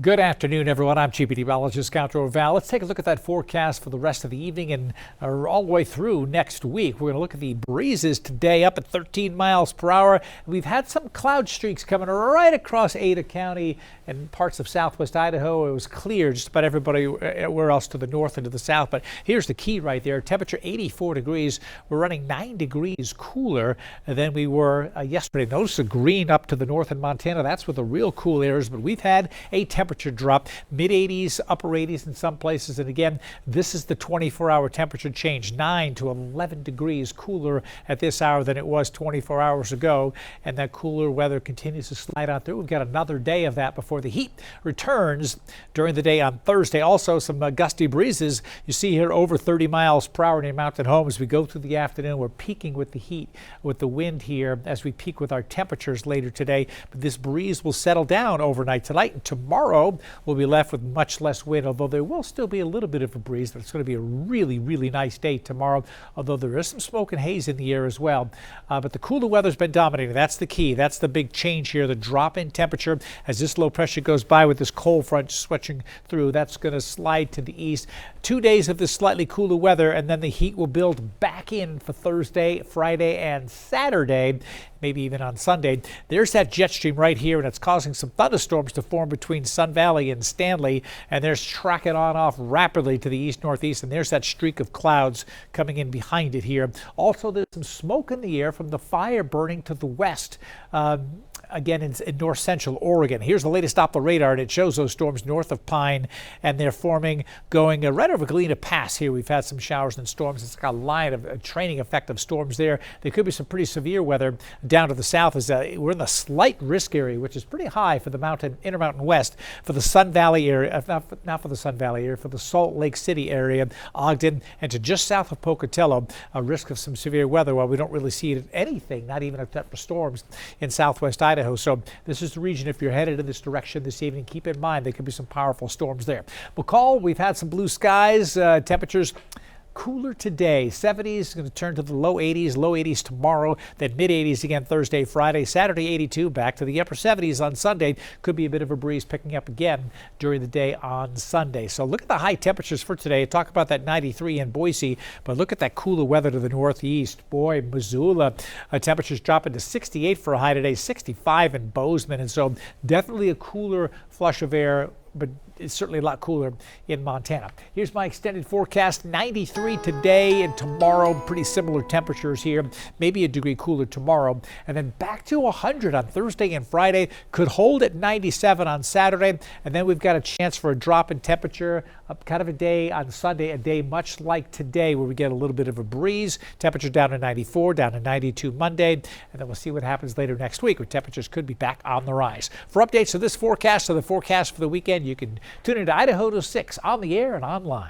Good afternoon, everyone. I'm Chief Meteorologist Dorval. Let's take a look at that forecast for the rest of the evening and all the way through next week. We're going to look at the breezes today up at 13 miles per hour. We've had some cloud streaks coming right across Ada County and parts of southwest Idaho. It was clear just about everybody where else to the north and to the south. But here's the key right there. Temperature 84 degrees. We're running 9 degrees cooler than we were yesterday. Notice the green up to the north in Montana. That's where the real cool air is. But we've had a temperature drop, mid 80s, upper 80s in some places. And again, this is the 24-hour temperature change, 9 to 11 degrees cooler at this hour than it was 24 hours ago. And that cooler weather continues to slide out through. We've got another day of that before the heat returns during the day on Thursday. Also, some gusty breezes. You see here over 30 miles per hour near Mountain Home as we go through the afternoon. We're peaking with the heat, with the wind here as we peak with our temperatures later today. But this breeze will settle down overnight tonight, and tomorrow we'll be left with much less wind, although there will still be a little bit of a breeze. But it's going to be a really, really nice day tomorrow, although there is some smoke and haze in the air as well. But the cooler weather's been dominating. That's the key. That's the big change here, the drop in temperature as this low pressure goes by with this cold front switching through. That's going to slide to the east. 2 days of this slightly cooler weather, and then the heat will build back in for Thursday, Friday, and Saturday, maybe even on Sunday. There's that jet stream right here, and it's causing some thunderstorms to form between Sun Valley and Stanley, and they're tracking on off rapidly to the east-northeast, and there's that streak of clouds coming in behind it here. Also, there's some smoke in the air from the fire burning to the west. Again, in north central Oregon. Here's the latest Doppler radar, and it shows those storms north of Pine, and they're forming going right over Galena Pass here. We've had some showers and storms. It's got a line of a training effect of storms there. There could be some pretty severe weather down to the south as we're in the slight risk area, which is pretty high for the Intermountain West, for the Sun Valley area, not for the Sun Valley area, for the Salt Lake City area, Ogden, and to just south of Pocatello, a risk of some severe weather while we don't really see it anything, not even except for storms in southwest Idaho. So this is the region, if you're headed in this direction this evening, keep in mind there could be some powerful storms there. McCall, we've had some blue skies, temperatures cooler today. 70s going to turn to the low 80s tomorrow, then mid 80s again Thursday, Friday, Saturday 82, back to the upper 70s on Sunday. Could be a bit of a breeze picking up again during the day on Sunday. So look at the high temperatures for today. Talk about that 93 in Boise, but look at that cooler weather to the northeast. Boy, Missoula, temperatures dropping to 68 for a high today, 65 in Bozeman, and so definitely a cooler flush of air, but it's certainly a lot cooler in Montana. Here's my extended forecast. 93 today and tomorrow. Pretty similar temperatures here. Maybe a degree cooler tomorrow. And then back to 100 on Thursday and Friday. Could hold at 97 on Saturday. And then we've got a chance for a drop in temperature. Kind of a day on Sunday, a day much like today where we get a little bit of a breeze. Temperature down to 94, down to 92 Monday. And then we'll see what happens later next week where temperatures could be back on the rise. For updates of this forecast or the forecast for the weekend, you can tune into Idaho to 6 on the air and online.